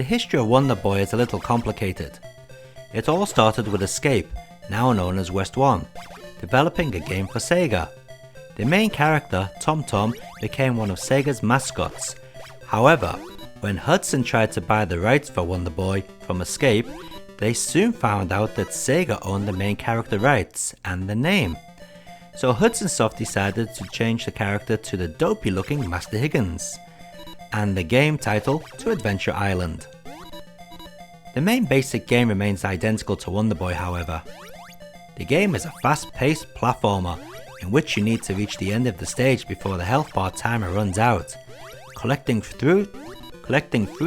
The history of Wonder Boy is a little complicated. It all started with Escape, now known as West 1, developing a game for Sega. The main character, Tom Tom, became one of Sega's mascots. However, when Hudson tried to buy the rights for Wonder Boy from Escape, they soon found out that Sega owned the main character rights and the name. So Hudson Soft decided to change the character to the dopey looking Master Higgins, and the game title to Adventure Island. The main basic game remains identical to Wonder Boy, however. The game is a fast-paced platformer in which you need to reach the end of the stage before the health bar timer runs out. Collecting fruit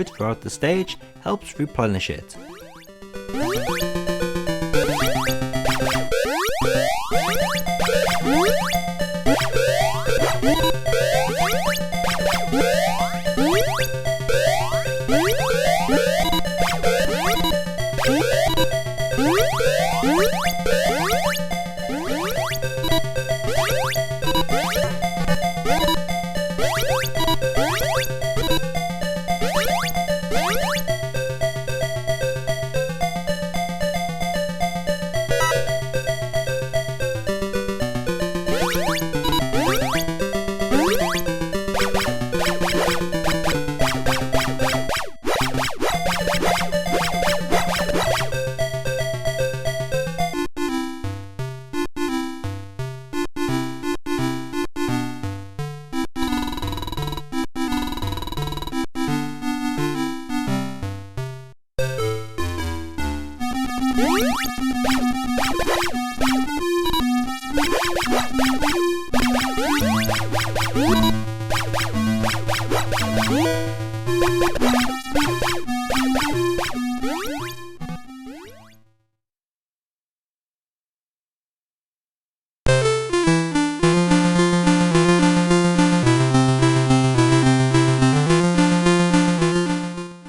throughout the stage helps replenish it.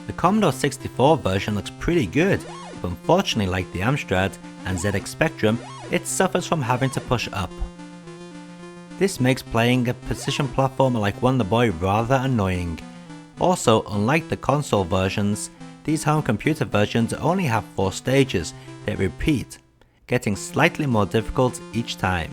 The Commodore 64 version looks pretty good, but unfortunately, like the Amstrad and ZX Spectrum, it suffers from having to push up. This makes playing a precision platformer like Wonder Boy rather annoying. Also, unlike the console versions, these home computer versions only have 4 stages that repeat, getting slightly more difficult each time.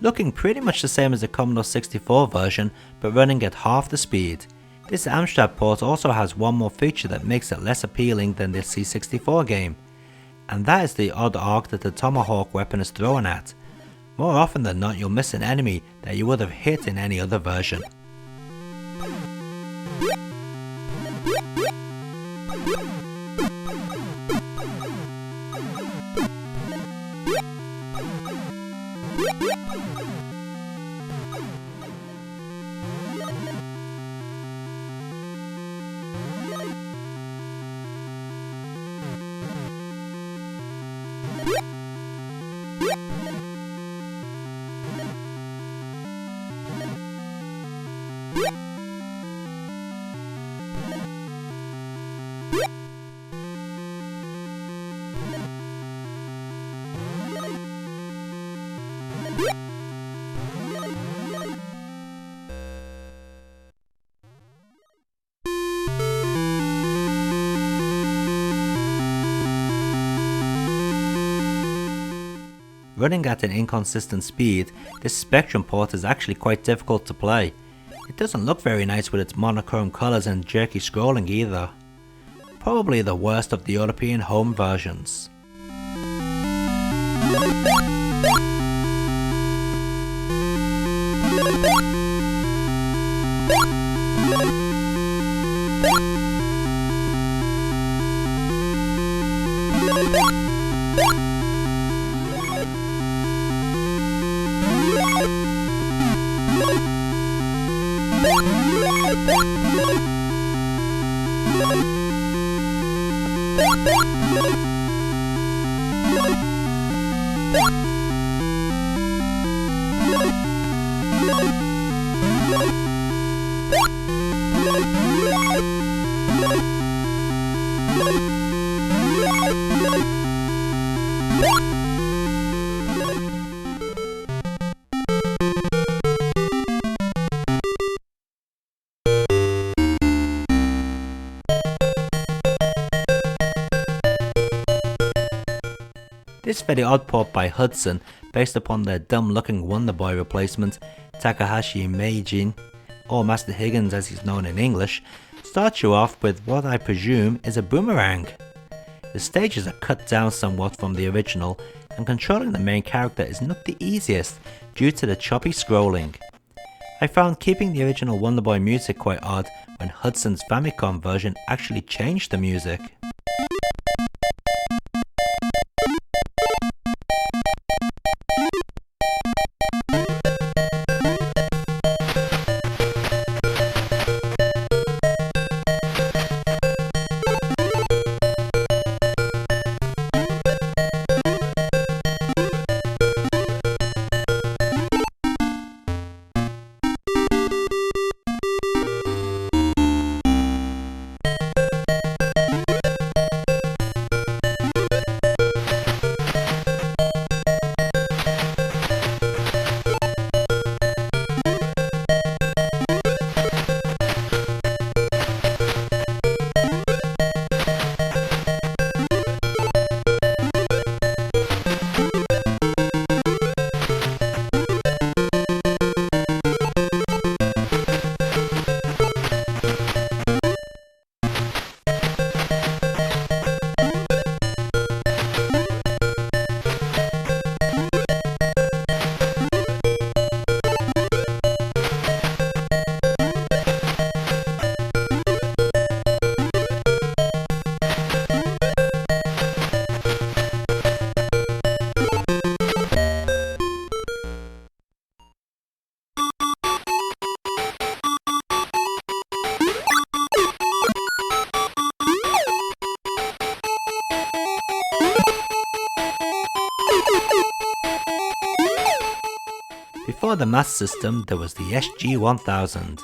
Looking pretty much the same as the Commodore 64 version, but running at half the speed. This Amstrad port also has one more feature that makes it less appealing than the C64 game, and that is the odd arc that the tomahawk weapon is thrown at. More often than not, you'll miss an enemy that you would have hit in any other version. running at an inconsistent speed, this Spectrum port is actually quite difficult to play. It doesn't look very nice with its monochrome colours and jerky scrolling either. Probably the worst of the European home versions. This very odd port by Hudson, based upon their dumb looking Wonder Boy replacement Takahashi Meijin, or Master Higgins as he's known in English, starts you off with what I presume is a boomerang. The stages are cut down somewhat from the original, and controlling the main character is not the easiest due to the choppy scrolling. I found keeping the original Wonder Boy music quite odd when Hudson's Famicom version actually changed the music. Before the Master System, there was the SG1000.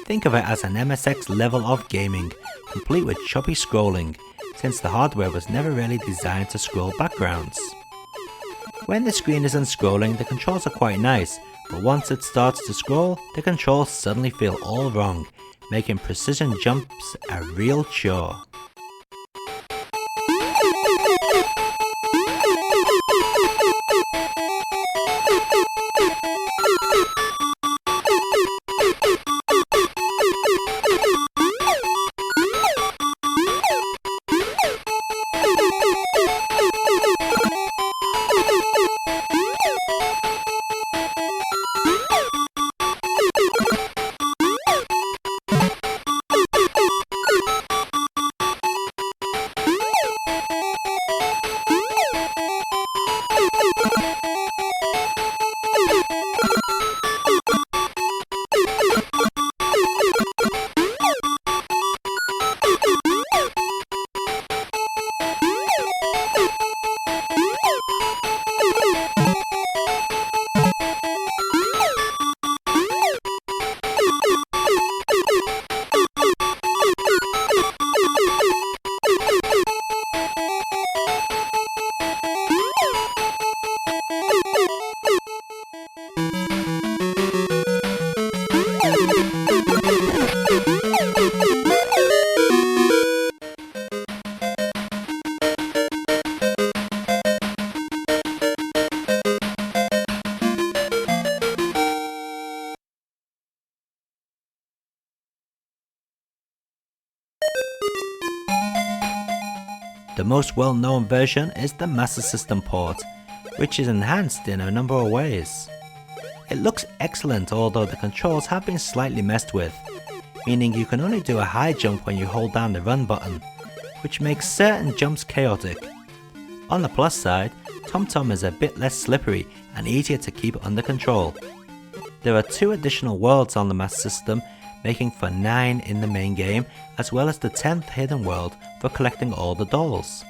Think of it as an MSX level of gaming, complete with choppy scrolling, since the hardware was never really designed to scroll backgrounds. When the screen isn't scrolling, the controls are quite nice, but once it starts to scroll, the controls suddenly feel all wrong, making precision jumps a real chore. The most well-known version is the Master System port, which is enhanced in a number of ways. It looks excellent, although the controls have been slightly messed with, meaning you can only do a high jump when you hold down the run button, which makes certain jumps chaotic. On the plus side, TomTom is a bit less slippery and easier to keep under control. There are 2 additional worlds on the Master System, making for 9 in the main game, as well as the 10th hidden world for collecting all the dolls.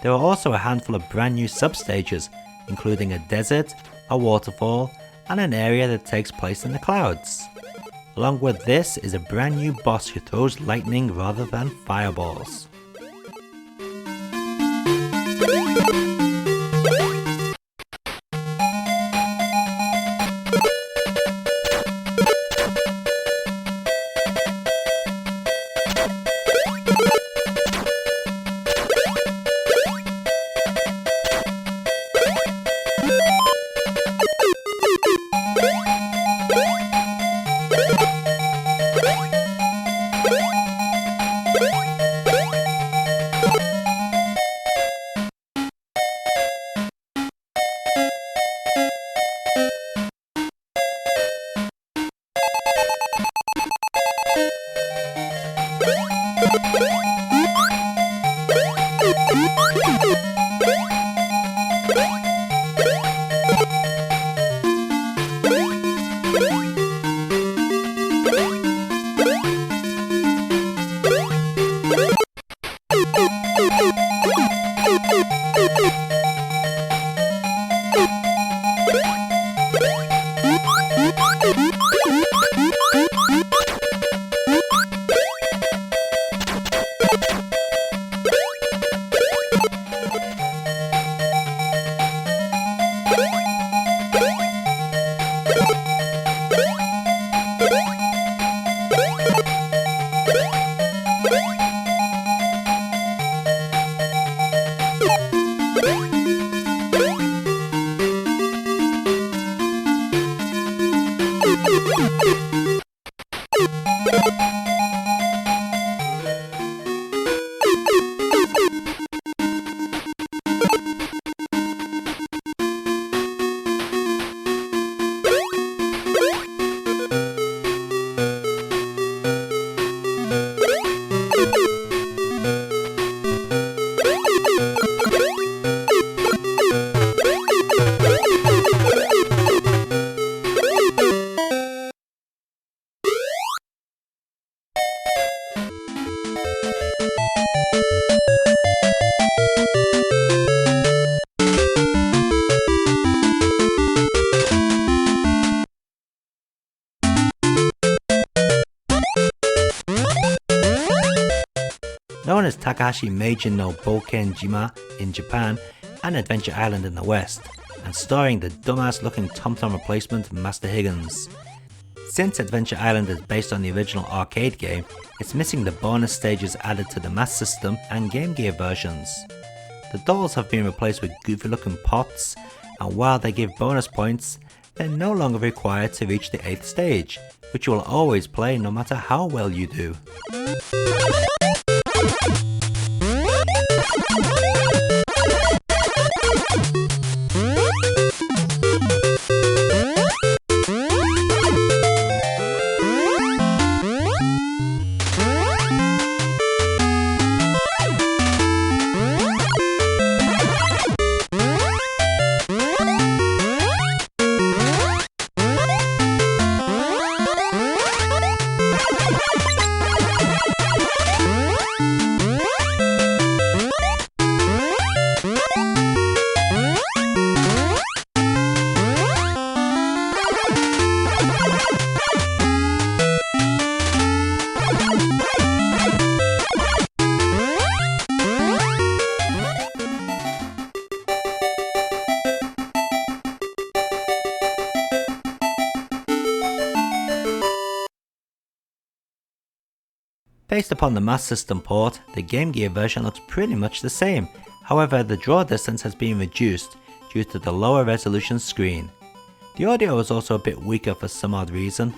There are also a handful of brand new sub-stages, including a desert, a waterfall, and an area that takes place in the clouds. Along with this is a brand new boss who throws lightning rather than fireballs. Known as Takahashi Meijin no Bokenjima in Japan and Adventure Island in the West, and starring the dumbass looking TomTom replacement Master Higgins. Since Adventure Island is based on the original arcade game, it's missing the bonus stages added to the Master System and Game Gear versions. The dolls have been replaced with goofy looking pots, and while they give bonus points, they're no longer required to reach the 8th stage, which you will always play no matter how well you do. Based upon the Master System port, the Game Gear version looks pretty much the same, however the draw distance has been reduced due to the lower resolution screen. The audio is also a bit weaker for some odd reason.